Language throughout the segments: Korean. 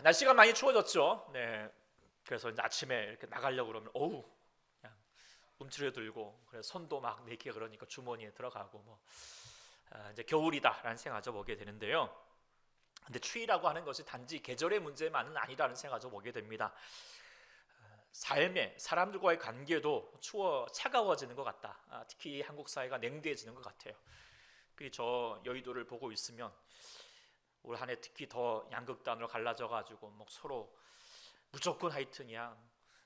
날씨가 많이 추워졌죠. 네. 그래서 이제 아침에 이렇게 나가려고 그러면 어우, 그냥 움츠려들고, 그래서 손도 막 내키고 그러니까 주머니에 들어가고 이제 겨울이다라는 생각을 보게 되는데요. 근데 추위라고 하는 것이 단지 계절의 문제만은 아니라는 생각을 보게 됩니다. 삶에 사람들과의 관계도 차가워지는 것 같다. 특히 한국 사회가 냉대해지는 것 같아요. 저 여의도를 보고 있으면 올 한 해 특히 더 양극단으로 갈라져 가지고 서로 무조건 하여튼 그냥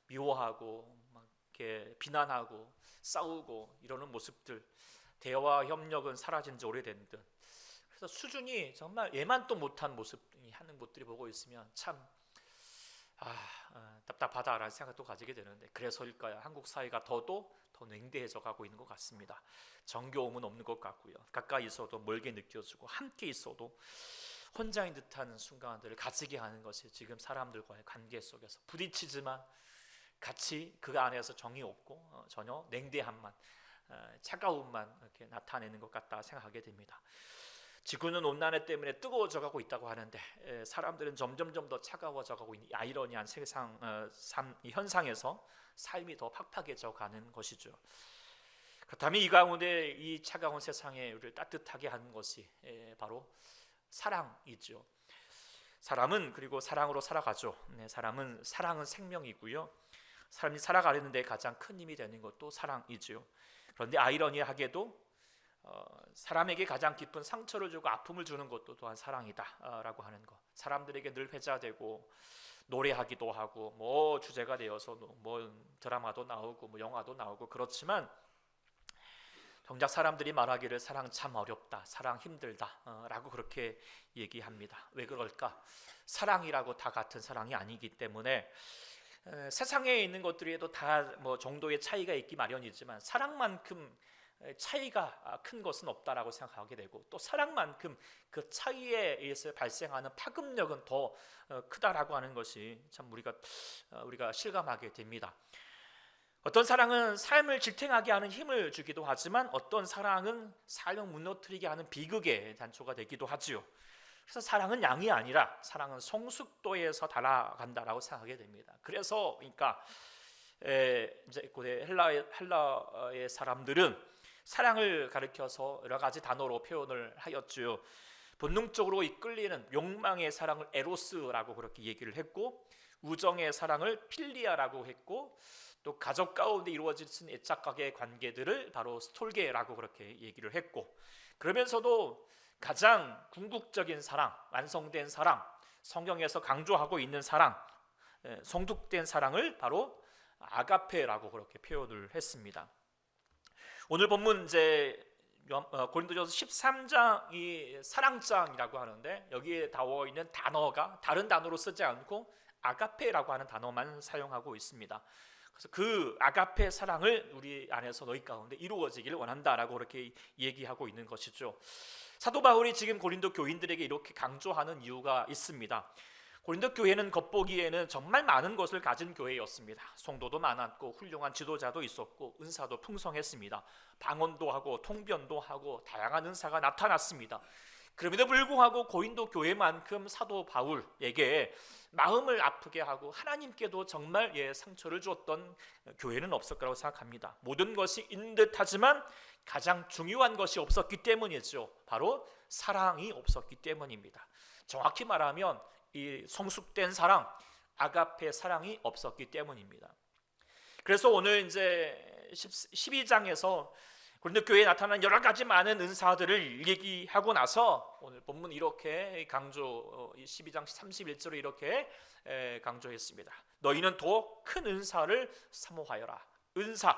미워하고 막 이렇게 비난하고 싸우고 이러는 모습들, 대화와 협력은 사라진 지 오래된 듯. 그래서 수준이 정말 얘만 또 못한 모습이 하는 것들이 보고 있으면 참 답답하다라는 생각도 가지게 되는데, 그래서일까요? 한국 사회가 더 냉대해져 가고 있는 것 같습니다. 정겨움은 없는 것 같고요. 가까이 있어도 멀게 느껴지고, 함께 있어도 혼자인 듯한 순간들을 가지게 하는 것이 지금 사람들과의 관계 속에서 부딪히지만 같이 그 안에서 정이 없고 전혀 냉대함만, 차가움만 이렇게 나타내는 것 같다 생각하게 됩니다. 지구는 온난화 때문에 뜨거워져 가고 있다고 하는데 사람들은 점점 더 차가워져 가고 있는 아이러니한 현상에서 삶이 더 팍팍해져 가는 것이죠. 그렇다면 이 가운데 이 차가운 세상에 우리를 따뜻하게 하는 것이 바로 사랑이죠. 사람은 그리고 사랑으로 살아가죠. 사랑은 생명이고요. 사람이 살아가는 데 가장 큰 힘이 되는 것도 사랑이죠. 그런데 아이러니하게도 사람에게 가장 깊은 상처를 주고 아픔을 주는 것도 또한 사랑이다라고 하는 것. 사람들에게 늘 회자되고 노래하기도 하고 주제가 되어서 드라마도 나오고 영화도 나오고 그렇지만 정작 사람들이 말하기를 사랑 참 어렵다, 사랑 힘들다 라고 그렇게 얘기합니다. 왜 그럴까? 사랑이라고 다 같은 사랑이 아니기 때문에 세상에 있는 것들에도 다 정도의 차이가 있기 마련이지만 사랑만큼 차이가 큰 것은 없다라고 생각하게 되고, 또 사랑만큼 그 차이에 의해서 발생하는 파급력은 더 크다라고 하는 것이 참 우리가 실감하게 됩니다. 어떤 사랑은 삶을 지탱하게 하는 힘을 주기도 하지만 어떤 사랑은 삶을 무너뜨리게 하는 비극의 단초가 되기도 하지요. 그래서 사랑은 양이 아니라 사랑은 성숙도에서 달아간다라고 생각하게 됩니다. 그래서 이제 고대 헬라의 사람들은 사랑을 가리켜서 여러 가지 단어로 표현을 하였죠. 본능적으로 이끌리는 욕망의 사랑을 에로스라고 그렇게 얘기를 했고, 우정의 사랑을 필리아라고 했고, 또 가족 가운데 이루어진 애착각의 관계들을 바로 스톨게라고 그렇게 얘기를 했고, 그러면서도 가장 궁극적인 사랑, 완성된 사랑, 성경에서 강조하고 있는 사랑, 성숙된 사랑을 바로 아가페라고 그렇게 표현을 했습니다. 오늘 본문 이제 고린도전서 13장이 사랑장이라고 하는데, 여기에 나와 있는 단어가 다른 단어로 쓰지 않고 아가페라고 하는 단어만 사용하고 있습니다. 그래서 그 아가페 사랑을 우리 안에서 너희 가운데 이루어지기를 원한다라고 그렇게 얘기하고 있는 것이죠. 사도 바울이 지금 고린도 교인들에게 이렇게 강조하는 이유가 있습니다. 고린도 교회는 겉보기에는 정말 많은 것을 가진 교회였습니다. 성도도 많았고 훌륭한 지도자도 있었고 은사도 풍성했습니다. 방언도 하고 통변도 하고 다양한 은사가 나타났습니다. 그럼에도 불구하고 고린도 교회만큼 사도 바울에게 마음을 아프게 하고 하나님께도 정말 상처를 주었던 교회는 없을 거라고 생각합니다. 모든 것이 있는 듯하지만 가장 중요한 것이 없었기 때문이죠. 바로 사랑이 없었기 때문입니다. 정확히 말하면 이 성숙된 사랑, 아가페 사랑이 없었기 때문입니다. 그래서 오늘 이제 12장에서 고린도 교회에 나타난 여러 가지 많은 은사들을 얘기하고 나서 오늘 본문 이렇게 12장 31절에 이렇게 강조했습니다. 너희는 더 큰 은사를 사모하여라. 은사,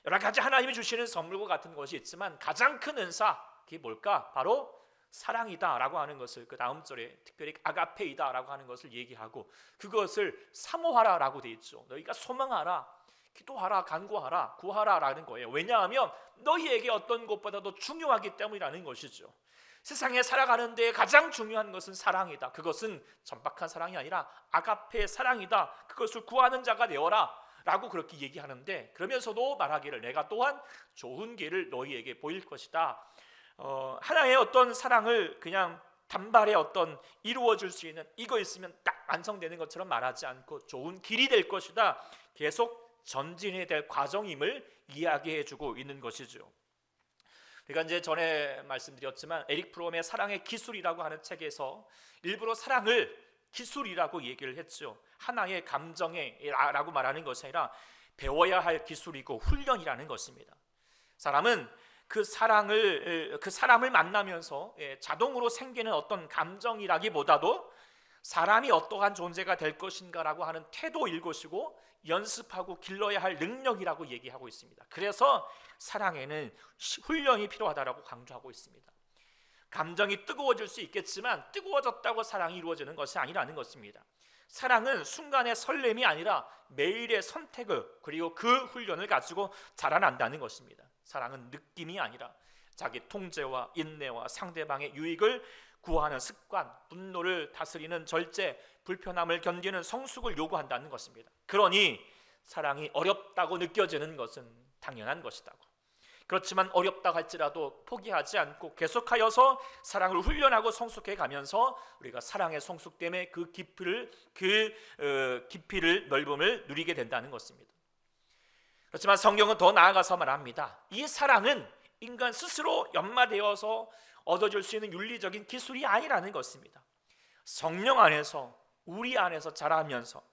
여러 가지 하나님이 주시는 선물과 같은 것이 있지만 가장 큰 은사, 그게 뭘까? 바로 사랑이다라고 하는 것을 그 다음 절에 특별히 아가페이다라고 하는 것을 얘기하고, 그것을 사모하라라고 되어 있죠. 너희가 소망하라, 기도하라, 간구하라, 구하라라는 거예요. 왜냐하면 너희에게 어떤 것보다도 중요하기 때문이라는 것이죠. 세상에 살아가는 데 가장 중요한 것은 사랑이다. 그것은 천박한 사랑이 아니라 아가페 사랑이다. 그것을 구하는 자가 되어라 라고 그렇게 얘기하는데, 그러면서도 말하기를 내가 또한 좋은 길을 너희에게 보일 것이다. 하나의 어떤 사랑을 그냥 단발에 어떤 이루어질 수 있는 이거 있으면 딱 완성되는 것처럼 말하지 않고 좋은 길이 될 것이다, 계속 전진해야 될 과정임을 이야기해주고 있는 것이죠. 그러니까 이제 전에 말씀드렸지만 에릭 프롬의 사랑의 기술이라고 하는 책에서 일부러 사랑을 기술이라고 얘기를 했죠. 하나의 감정이라고 말하는 것이 아니라 배워야 할 기술이고 훈련이라는 것입니다. 사람은 그 사람을 만나면서 자동으로 생기는 어떤 감정이라기보다도 사람이 어떠한 존재가 될 것인가라고 하는 태도일 것이고 연습하고 길러야 할 능력이라고 얘기하고 있습니다. 그래서 사랑에는 훈련이 필요하다라고 강조하고 있습니다. 감정이 뜨거워질 수 있겠지만 뜨거워졌다고 사랑이 이루어지는 것이 아니라는 것입니다. 사랑은 순간의 설렘이 아니라 매일의 선택을 그리고 그 훈련을 가지고 자라난다는 것입니다. 사랑은 느낌이 아니라 자기 통제와 인내와 상대방의 유익을 구하는 습관, 분노를 다스리는 절제, 불편함을 견디는 성숙을 요구한다는 것입니다. 그러니 사랑이 어렵다고 느껴지는 것은 당연한 것이라고. 그렇지만 어렵다 할지라도 포기하지 않고 계속하여서 사랑을 훈련하고 성숙해 가면서 우리가 사랑의 성숙됨에 그 깊이를 넓음을 누리게 된다는 것입니다. 그렇지만 성경은 더 나아가서 말합니다. 이 사랑은 인간 스스로 연마되어서 얻어질 수 있는 윤리적인 기술이 아니라는 것입니다. 성령 안에서 우리 안에서 자라면서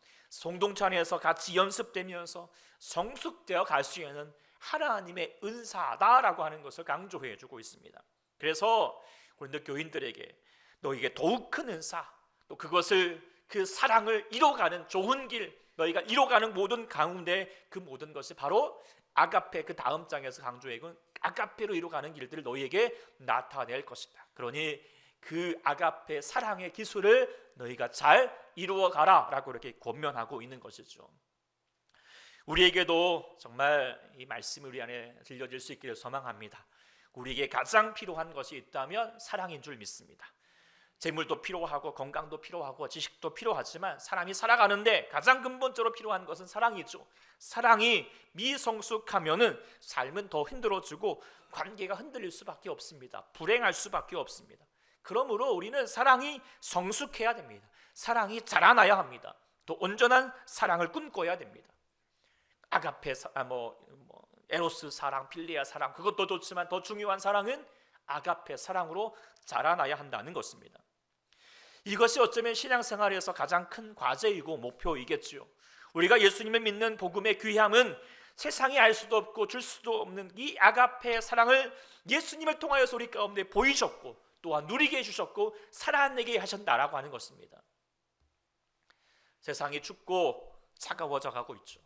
공동체 안에서 같이 연습되면서 성숙되어 갈 수 있는 하나님의 은사다라고 하는 것을 강조해 주고 있습니다. 그래서 고린도 교인들에게 너에게 더욱 큰 은사, 또 그것을 그 사랑을 이뤄가는 좋은 길, 너희가 이뤄가는 모든 가운데 그 모든 것이 바로 아가페, 그 다음 장에서 강조해온 아가페로 이뤄가는 길들을 너희에게 나타낼 것이다. 그러니 그 아가페 사랑의 기술을 너희가 잘 이루어가라 라고 이렇게 권면하고 있는 것이죠. 우리에게도 정말 이 말씀이 우리 안에 들려질 수 있기를 소망합니다. 우리에게 가장 필요한 것이 있다면 사랑인 줄 믿습니다. 재물도 필요하고 건강도 필요하고 지식도 필요하지만 사람이 살아가는데 가장 근본적으로 필요한 것은 사랑이죠. 사랑이 미성숙하면은 삶은 더 힘들어지고 관계가 흔들릴 수밖에 없습니다. 불행할 수밖에 없습니다. 그러므로 우리는 사랑이 성숙해야 됩니다. 사랑이 자라나야 합니다. 또 온전한 사랑을 꿈꿔야 됩니다. 아가페 에로스 사랑, 필리아 사랑, 그것도 좋지만 더 중요한 사랑은 아가페 사랑으로 자라나야 한다는 것입니다. 이것이 어쩌면 신앙생활에서 가장 큰 과제이고 목표이겠지요. 우리가 예수님을 믿는 복음의 귀함은 세상이 알 수도 없고 줄 수도 없는 이 아가페 사랑을 예수님을 통하여서 우리 가운데 보이셨고 또한 누리게 해주셨고 살아내게 하셨다라고 하는 것입니다. 세상이 춥고 차가워져 가고 있죠.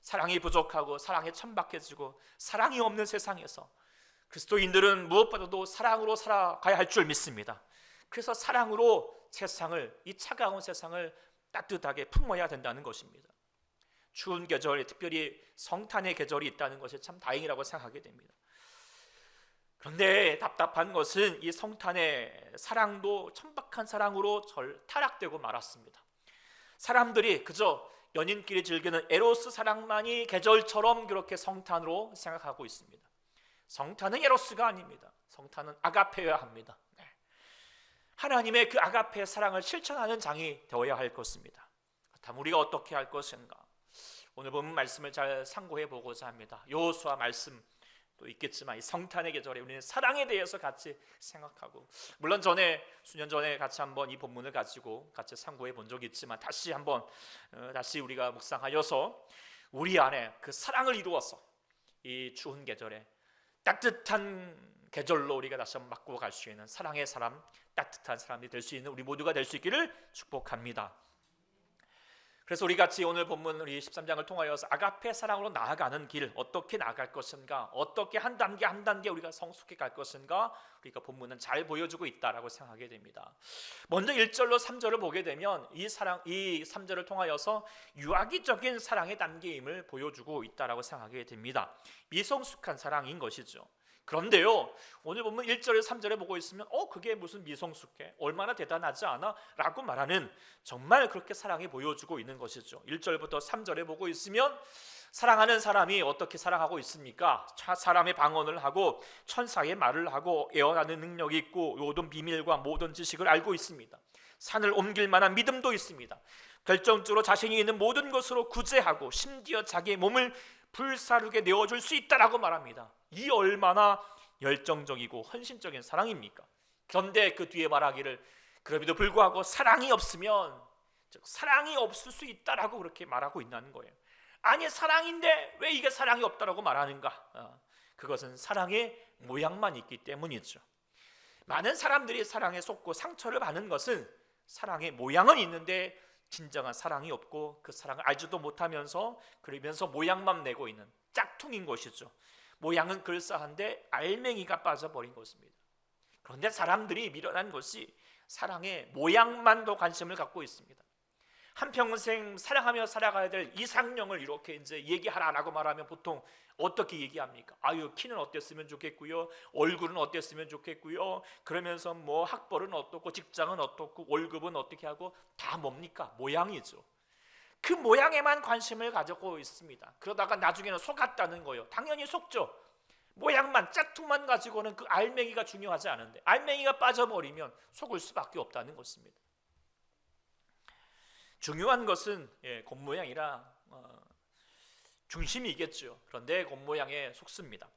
사랑이 부족하고 사랑에 천박해지고 사랑이 없는 세상에서 그리스도인들은 무엇보다도 사랑으로 살아가야 할 줄 믿습니다. 그래서 사랑으로 세상을, 이 차가운 세상을 따뜻하게 품어야 된다는 것입니다. 추운 계절에 특별히 성탄의 계절이 있다는 것이 참 다행이라고 생각하게 됩니다. 그런데 답답한 것은 이 성탄의 사랑도 천박한 사랑으로 타락되고 말았습니다. 사람들이 그저 연인끼리 즐기는 에로스 사랑만이 계절처럼 그렇게 성탄으로 생각하고 있습니다. 성탄은 에로스가 아닙니다. 성탄은 아가페여야 합니다. 하나님의 그 아가페의 사랑을 실천하는 장이 되어야 할 것입니다. 그렇다면 우리가 어떻게 할 것인가? 오늘 본 말씀을 잘 상고해 보고자 합니다. 여호수아 말씀도 있겠지만 이 성탄의 계절에 우리는 사랑에 대해서 같이 생각하고, 물론 수년 전에 같이 한번 이 본문을 가지고 같이 상고해 본 적이 있지만 다시 우리가 묵상하여서 우리 안에 그 사랑을 이루어서 이 추운 계절에 따뜻한 계절로 우리가 다시 한번 바꾸어 갈 수 있는 사랑의 사람, 따뜻한 사람이 될 수 있는 우리 모두가 될 수 있기를 축복합니다. 그래서 우리 같이 오늘 본문 우리 13장을 통하여서 아가페 사랑으로 나아가는 길, 어떻게 나아갈 것인가, 어떻게 한 단계 한 단계 우리가 성숙해 갈 것인가, 우리가 본문은 잘 보여주고 있다라고 생각하게 됩니다. 먼저 1절로 3절을 보게 되면 이 3절을 통하여서 유아기적인 사랑의 단계임을 보여주고 있다라고 생각하게 됩니다. 미성숙한 사랑인 것이죠. 그런데요, 오늘 보면 1절에 3절에 보고 있으면 그게 무슨 미성숙해? 얼마나 대단하지 않아? 라고 말하는, 정말 그렇게 사랑이 보여주고 있는 것이죠. 1절부터 3절에 보고 있으면 사랑하는 사람이 어떻게 사랑하고 있습니까? 사람의 방언을 하고 천사의 말을 하고 예언하는 능력이 있고 모든 비밀과 모든 지식을 알고 있습니다. 산을 옮길 만한 믿음도 있습니다. 결정적으로 자신이 있는 모든 것으로 구제하고 심지어 자기의 몸을 불사르게 내어줄 수 있다라고 말합니다. 이 얼마나 열정적이고 헌신적인 사랑입니까? 그런데 그 뒤에 말하기를 그럼에도 불구하고 사랑이 없으면, 즉 사랑이 없을 수 있다라고 그렇게 말하고 있다는 거예요. 아니 사랑인데 왜 이게 사랑이 없다라고 말하는가? 그것은 사랑의 모양만 있기 때문이죠. 많은 사람들이 사랑에 속고 상처를 받는 것은 사랑의 모양은 있는데 진정한 사랑이 없고 그 사랑을 알지도 못하면서 그러면서 모양만 내고 있는 짝퉁인 것이죠. 모양은 그럴싸한데 알맹이가 빠져버린 것입니다. 그런데 사람들이 미련한 것이 사랑의 모양만도 관심을 갖고 있습니다. 한평생 사랑하며 살아가야 될 이상형을 이렇게 이제 얘기하라라고 말하면 보통 어떻게 얘기합니까? 아유 키는 어땠으면 좋겠고요, 얼굴은 어땠으면 좋겠고요, 그러면서 뭐 학벌은 어떻고 직장은 어떻고 월급은 어떻게 하고 다 뭡니까? 모양이죠. 그 모양에만 관심을 가지고 있습니다. 그러다가 나중에는 속았다는 거예요. 당연히 속죠. 모양만 짝퉁만 가지고는 그 알맹이가 중요하지 않은데 알맹이가 빠져버리면 속을 수밖에 없다는 것입니다. 중요한 것은 겉모양이라 중심이겠죠. 그런데 겉모양에 속습니다.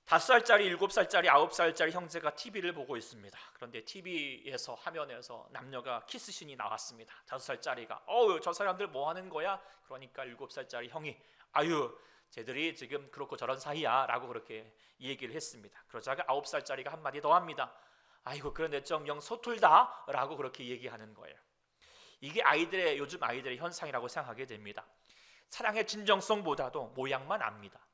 5살짜리, 7살짜리, 9살짜리 형제가 TV를 보고 있습니다. 그런데 TV에서 화면에서 남녀가 키스신이 나왔습니다. 5살짜리가 어우 저 사람들 뭐 하는 거야? 그러니까 7살짜리 형이 아유 쟤들이 지금 그렇고 저런 사이야 라고 그렇게 얘기를 했습니다. 그러자가 9살짜리가 한마디 더 합니다. 아이고 그런데 좀 영 서툴다 라고 그렇게 얘기하는 거예요. 이게 요즘 아이들의 현상이라고 생각하게 됩니다. 사랑의 진정성보다도 모양만 압니다.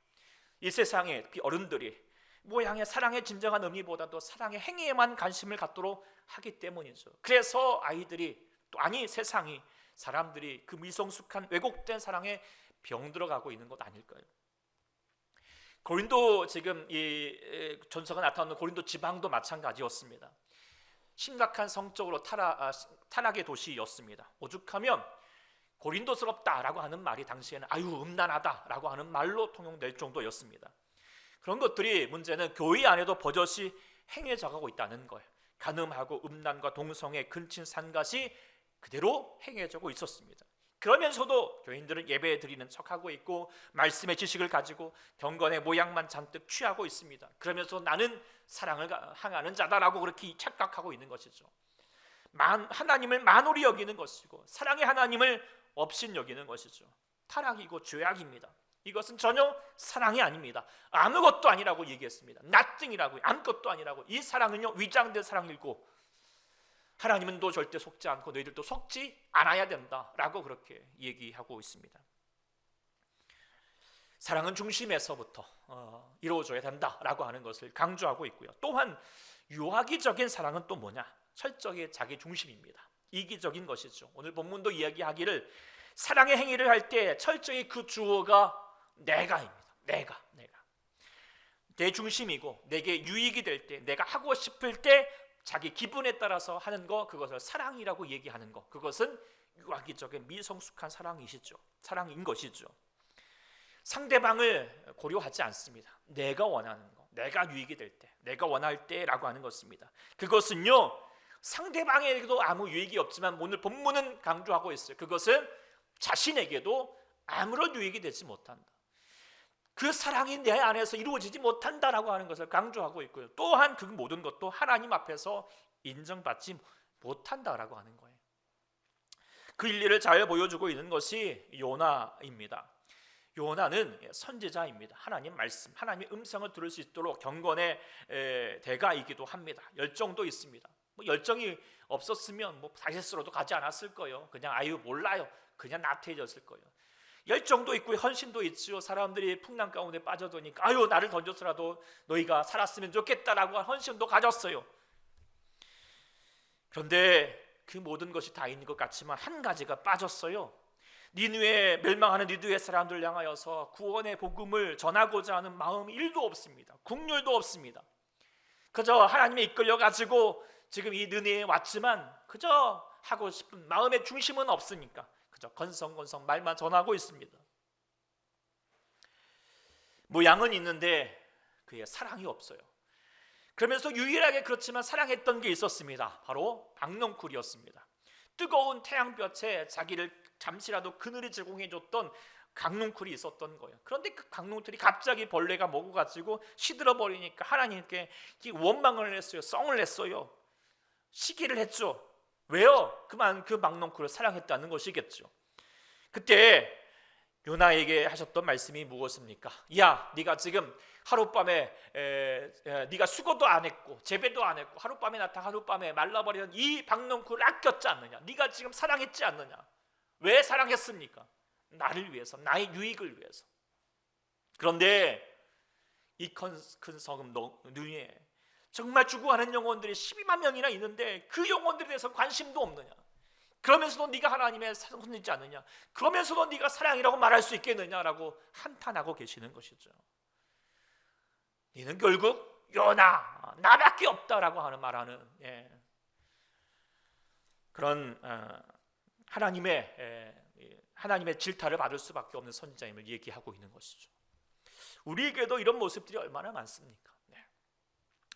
이 세상의 어른들이 모양의 사랑의 진정한 의미보다도 사랑의 행위에만 관심을 갖도록 하기 때문이죠. 그래서 아이들이 또 아니 세상이 사람들이 그 미성숙한 왜곡된 사랑에 병들어가고 있는 것 아닐까요? 고린도 지금 이 전서가 나타나는 고린도 지방도 마찬가지였습니다. 심각한 성적으로 타락의 도시였습니다. 오죽하면 고린도스럽다라고 하는 말이 당시에는 아유 음란하다라고 하는 말로 통용될 정도였습니다. 그런 것들이 문제는 교회 안에도 버젓이 행해져가고 있다는 거예요. 간음하고 음란과 동성애, 근친, 산갓이 그대로 행해지고 있었습니다. 그러면서도 교인들은 예배 드리는 척하고 있고 말씀의 지식을 가지고 경건의 모양만 잔뜩 취하고 있습니다. 그러면서 나는 사랑을 향하는 자다라고 그렇게 착각하고 있는 것이죠. 하나님을 만홀히 여기는 것이고 사랑의 하나님을 업신 여기는 것이죠. 타락이고 죄악입니다. 이것은 전혀 사랑이 아닙니다. 아무것도 아니라고 얘기했습니다. nothing이라고, 아무것도 아니라고. 이 사랑은요 위장된 사랑이고 하나님은 또 절대 속지 않고 너희들도 속지 않아야 된다라고 그렇게 얘기하고 있습니다. 사랑은 중심에서부터 이루어져야 된다라고 하는 것을 강조하고 있고요. 또한 유아기적인 사랑은 또 뭐냐? 철저히 자기 중심입니다. 이기적인 것이죠. 오늘 본문도 이야기하기를 사랑의 행위를 할 때 철저히 그 주어가 내가입니다. 내가 내 중심이고 내게 유익이 될 때, 내가 하고 싶을 때 자기 기분에 따라서 하는 거, 그것을 사랑이라고 얘기하는 거, 그것은 유아기적인 미성숙한 사랑인 것이죠. 상대방을 고려하지 않습니다. 내가 원하는 거, 내가 유익이 될 때, 내가 원할 때라고 하는 것입니다. 그것은요 상대방에게도 아무 유익이 없지만 오늘 본문은 강조하고 있어요. 그것은 자신에게도 아무런 유익이 되지 못한다. 그 사랑이 내 안에서 이루어지지 못한다라고 하는 것을 강조하고 있고요. 또한 그 모든 것도 하나님 앞에서 인정받지 못한다라고 하는 거예요. 그 일리를 잘 보여주고 있는 것이 요나입니다. 요나는 선지자입니다. 하나님 말씀, 하나님의 음성을 들을 수 있도록 경건의 대가이기도 합니다. 열정도 있습니다. 열정이 없었으면 다시스로도 가지 않았을 거예요. 그냥 아유 몰라요. 그냥 나태해졌을 거예요. 열정도 있고 헌신도 있지요. 사람들이 풍랑 가운데 빠져드니까 아유 나를 던져서라도 너희가 살았으면 좋겠다라고 헌신도 가졌어요. 그런데 그 모든 것이 다 있는 것 같지만 한 가지가 빠졌어요. 멸망하는 니느웨 사람들을 향하여서 구원의 복음을 전하고자 하는 마음이 1도 없습니다. 국률도 없습니다. 그저 하나님에 이끌려가지고 지금 이 느네에 왔지만 그저 하고 싶은 마음의 중심은 없으니까 그저 건성건성 말만 전하고 있습니다. 모양은 있는데 그의 사랑이 없어요. 그러면서 유일하게 그렇지만 사랑했던 게 있었습니다. 바로 박넝쿨이었습니다. 뜨거운 태양볕에 자기를 잠시라도 그늘이 제공해줬던 강농쿨이 있었던 거예요. 그런데 그 강농쿨이 갑자기 벌레가 먹어가지고 시들어 버리니까 하나님께 원망을 했어요. 썽을 냈어요. 시기를 했죠. 왜요? 그만 그 박농쿨을 사랑했다는 것이겠죠. 그때 요나에게 하셨던 말씀이 무엇입니까? 야, 네가 지금 하룻밤에 네가 수고도 안 했고 재배도 안 했고 하룻밤에 나타 하룻밤에 말라버리는 이 박농쿨을 아꼈지 않느냐? 네가 지금 사랑했지 않느냐? 왜 사랑했습니까? 나를 위해서, 나의 유익을 위해서. 그런데 이 큰 성읍 누니에 정말 죽어가는 영혼들이 12만 명이나 있는데 그 영혼들에 대해서 관심도 없느냐? 그러면서도 네가 하나님의 손이지 않느냐? 그러면서도 네가 사랑이라고 말할 수 있겠느냐라고 한탄하고 계시는 것이죠. 너는 결국 요나 나밖에 없다라고 말하는 그런 하나님의 질타를 받을 수밖에 없는 선지자임을 얘기하고 있는 것이죠. 우리에게도 이런 모습들이 얼마나 많습니까?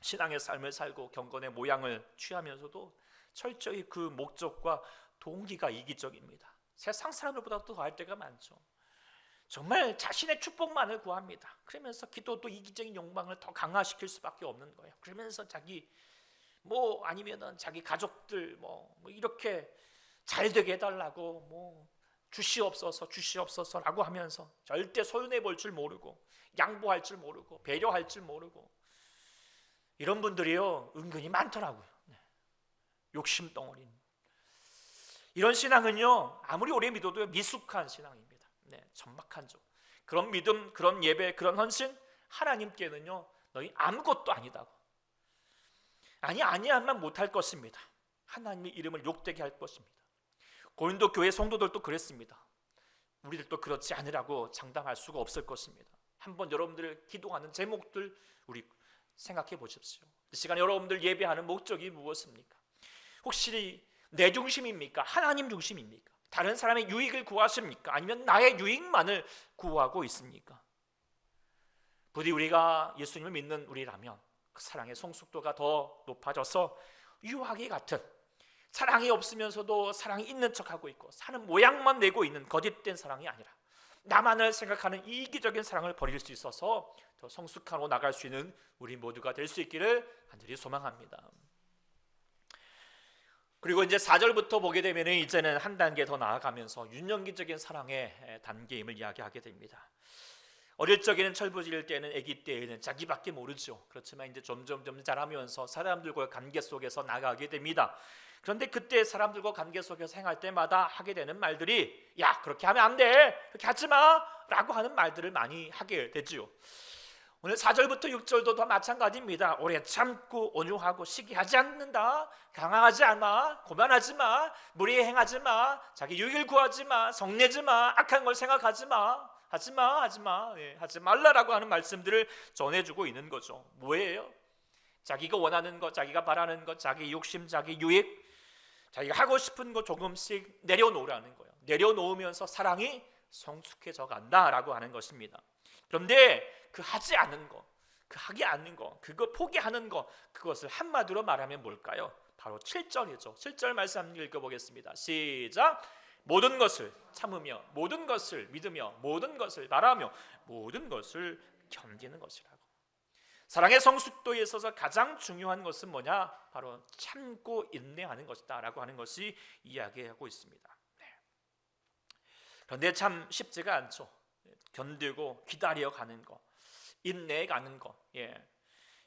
신앙의 삶을 살고 경건의 모양을 취하면서도 철저히 그 목적과 동기가 이기적입니다. 세상 사람들보다 더 할 때가 많죠. 정말 자신의 축복만을 구합니다. 그러면서 기도도 이기적인 욕망을 더 강화시킬 수밖에 없는 거예요. 그러면서 자기 아니면은 자기 가족들 이렇게 잘 되게 해달라고 주시옵소서라고 하면서 절대 소윤해 볼 줄 모르고 양보할 줄 모르고 배려할 줄 모르고 이런 분들이요 은근히 많더라고요. 욕심 덩어리. 이런 신앙은요 아무리 오래 믿어도 미숙한 신앙입니다. 천박한죠. 그런 믿음, 그런 예배, 그런 헌신 하나님께는요 너희 아무것도 아니다고. 아니야만 못할 것입니다. 하나님의 이름을 욕되게 할 것입니다. 고린도 교회 성도들도 그랬습니다. 우리들도 그렇지 않으라고 장담할 수가 없을 것입니다. 한번 여러분들 기도하는 제목들 우리 생각해 보십시오. 이 시간에 여러분들 예배하는 목적이 무엇입니까? 혹시 내 중심입니까? 하나님 중심입니까? 다른 사람의 유익을 구하십니까? 아니면 나의 유익만을 구하고 있습니까? 부디 우리가 예수님을 믿는 우리라면 그 사랑의 성숙도가 더 높아져서 유아기 같은 사랑이 없으면서도 사랑이 있는 척하고 있고 사는 모양만 내고 있는 거짓된 사랑이 아니라 나만을 생각하는 이기적인 사랑을 버릴 수 있어서 더 성숙하고 나갈 수 있는 우리 모두가 될 수 있기를 간절히 소망합니다. 그리고 이제 4절부터 보게 되면 이제는 한 단계 더 나아가면서 윤영기적인 사랑의 단계임을 이야기하게 됩니다. 어릴 적에는 철부지일 때는 아기 때에는 자기밖에 모르죠. 그렇지만 이제 점점 자라면서 사람들과의 관계 속에서 나가게 됩니다. 그런데 그때 사람들과 관계 속에서 행할 때마다 하게 되는 말들이 야 그렇게 하면 안 돼, 그렇게 하지 마 라고 하는 말들을 많이 하게 되죠. 오늘 4절부터 6절도 더 마찬가지입니다. 오래 참고 온유하고 시기하지 않는다, 강하지 않아, 고만하지 마, 무리에 행하지 마, 자기 유익을 구하지 마, 성내지 마, 악한 걸 생각하지 마, 하지 말라라고 하는 말씀들을 전해주고 있는 거죠. 뭐예요? 자기가 원하는 것, 자기가 바라는 것, 자기 욕심, 자기 유익, 자기가 하고 싶은 거 조금씩 내려놓으라는 거예요. 내려놓으면서 사랑이 성숙해져 간다라고 하는 것입니다. 그런데 그 하지 않은 거, 그 하지 않는 거, 그거 포기하는 거, 그것을 한마디로 말하면 뭘까요? 바로 7절이죠. 7절 말씀 한번 읽어보겠습니다. 시작. 모든 것을 참으며 모든 것을 믿으며 모든 것을 바라며 모든 것을 견디는 것이라고. 사랑의 성숙도에 있어서 가장 중요한 것은 뭐냐? 바로 참고 인내하는 것이다 라고 하는 것이 이야기하고 있습니다. 그런데 참 쉽지가 않죠. 견디고 기다려가는 거, 인내가는 거,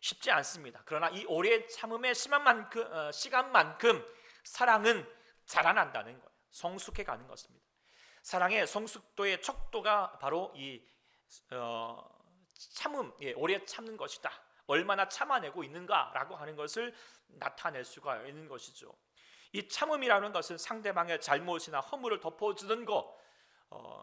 쉽지 않습니다. 그러나 이 오래 참음의 시간만큼 사랑은 자라난다는 거예요. 성숙해가는 것입니다. 사랑의 성숙도의 척도가 바로 이 참음, 오래 참는 것이다. 얼마나 참아내고 있는가라고 하는 것을 나타낼 수가 있는 것이죠. 이 참음이라는 것은 상대방의 잘못이나 허물을 덮어주는 것,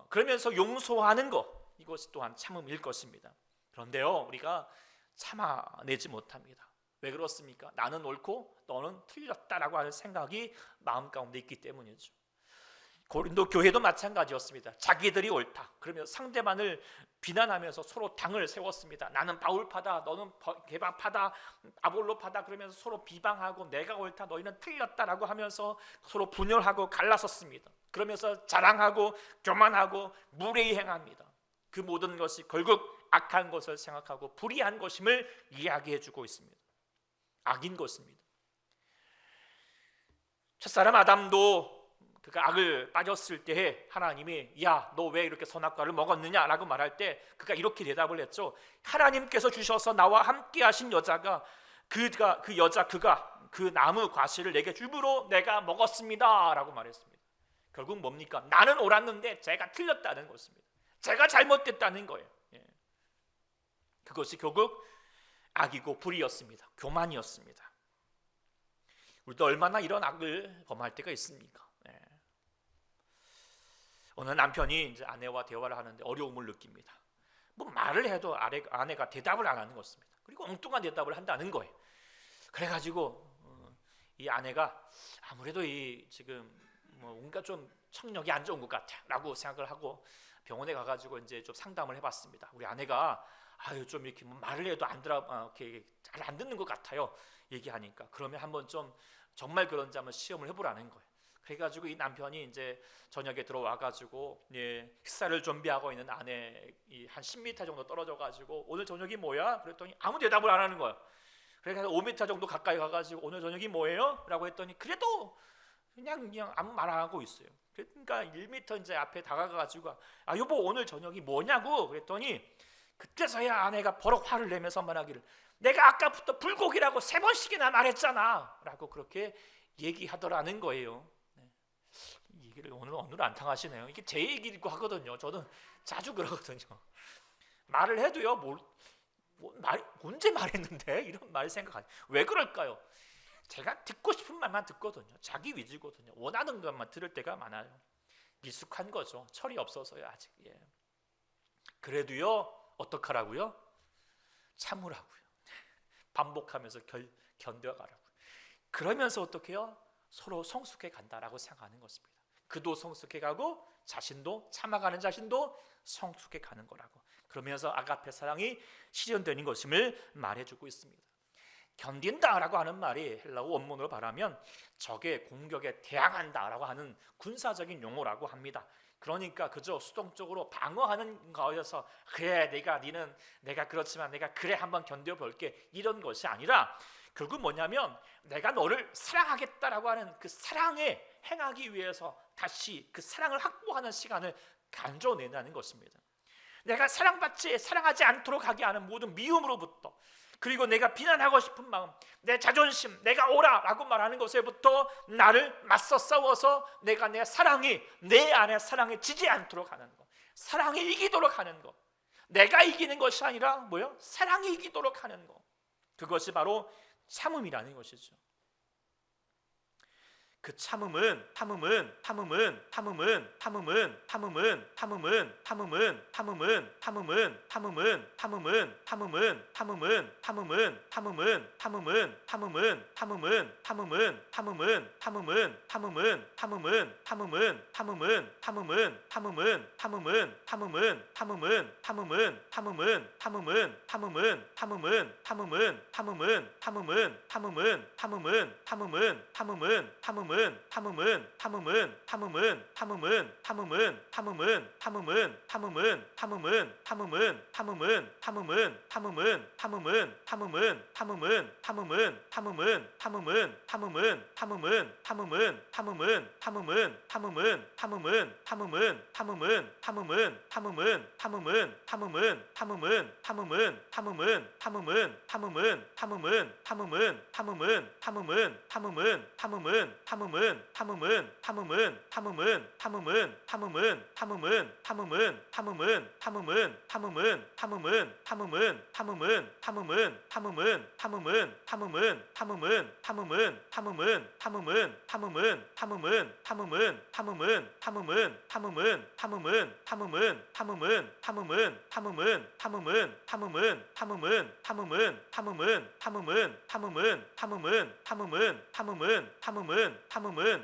그러면서 용서하는 것, 이것이 또한 참음일 것입니다. 그런데요, 우리가 참아내지 못합니다. 왜 그렇습니까? 나는 옳고 너는 틀렸다라고 하는 생각이 마음 가운데 있기 때문이죠. 고린도 교회도 마찬가지였습니다. 자기들이 옳다 그러면 상대방을 비난하면서 서로 당을 세웠습니다. 나는 바울파다, 너는 게바파다, 아볼로파다 그러면서 서로 비방하고 내가 옳다, 너희는 틀렸다라고 하면서 서로 분열하고 갈라섰습니다. 그러면서 자랑하고 교만하고 무례히 행합니다. 그 모든 것이 결국 악한 것을 생각하고 불의한 것임을 이야기해주고 있습니다. 악인 것입니다. 첫사람 아담도 그가 악을 빠졌을 때에 하나님이 야, 너 왜 이렇게 선악과를 먹었느냐라고 말할 때 그가 이렇게 대답을 했죠. 하나님께서 주셔서 나와 함께 하신 여자가 그가 그 나무 과실을 내게 주므로 내가 먹었습니다라고 말했습니다. 결국 뭡니까? 나는 옳았는데 제가 틀렸다는 것입니다. 제가 잘못됐다는 거예요. 그것이 결국 악이고 불의였습니다. 교만이었습니다. 우리도 얼마나 이런 악을 범할 때가 있습니까? 어느 남편이 이제 아내와 대화를 하는데 어려움을 느낍니다. 뭐 말을 해도 아내가 대답을 안 하는 것입니다. 그리고 엉뚱한 대답을 한다는 거예요. 그래가지고 이 아내가 아무래도 이 지금 뭔가 좀 청력이 안 좋은 것 같아라고 생각을 하고 병원에 가가지고 이제 좀 상담을 해봤습니다. 우리 아내가 좀 이렇게 말을 해도 이렇게 잘 안 듣는 것 같아요. 얘기하니까 그러면 한번 좀 정말 그런지 한번 시험을 해보라는 거예요. 그래가지고 이 남편이 이제 저녁에 들어와가지고 식사를 준비하고 있는 아내 한 10m 정도 떨어져가지고 오늘 저녁이 뭐야? 그랬더니 아무 대답을 안 하는 거예요. 그래서 5m 정도 가까이 가가지고 오늘 저녁이 뭐예요? 라고 했더니 그래도 그냥 아무 말 안 하고 있어요. 그러니까 1m 이제 앞에 다가가가지고 여보 오늘 저녁이 뭐냐고 그랬더니 그때서야 아내가 버럭 화를 내면서 말하기를 내가 아까부터 불고기라고 3번씩이나 말했잖아 라고 그렇게 얘기하더라는 거예요. 이 얘기를 오늘 안 당하시네요. 이게 제 얘기고 하거든요. 저는 자주 그러거든요. 말을 해도요 언제 말했는데 이런 말 생각하죠. 왜 그럴까요? 제가 듣고 싶은 말만 듣거든요. 자기 위주거든요. 원하는 것만 들을 때가 많아요. 미숙한 거죠. 철이 없어서요 아직. 그래도요 어떡하라고요? 참으라고요. 반복하면서 견뎌가라고요. 그러면서 어떻게 해요? 서로 성숙해 간다라고 생각하는 것입니다. 그도 성숙해 가고 자신도 참아가는 자신도 성숙해 가는 거라고. 그러면서 아가페 사랑이 실현되는 것임을 말해주고 있습니다. 견딘다라고 하는 말이 헬라어 원문으로 말하면 적의 공격에 대항한다라고 하는 군사적인 용어라고 합니다. 그러니까 그저 수동적으로 방어하는 거여서 그래 내가 그렇지만 내가 그래 한번 견뎌볼게 이런 것이 아니라 결국 뭐냐면 내가 너를 사랑하겠다라고 하는 그 사랑에 행하기 위해서 다시 그 사랑을 확보하는 시간을 간줘내는 것입니다. 내가 사랑하지 않도록 하게 하는 모든 미움으로부터 그리고 내가 비난하고 싶은 마음, 내 자존심, 내가 옳아라고 말하는 것에부터 나를 맞서 싸워서 내 안에 사랑이 지지 않도록 하는 것, 사랑이 이기도록 하는 것, 내가 이기는 것이 아니라 뭐요? 사랑이 이기도록 하는 것, 그것이 바로 참음이라는 것이죠. 그 참음은 탐험은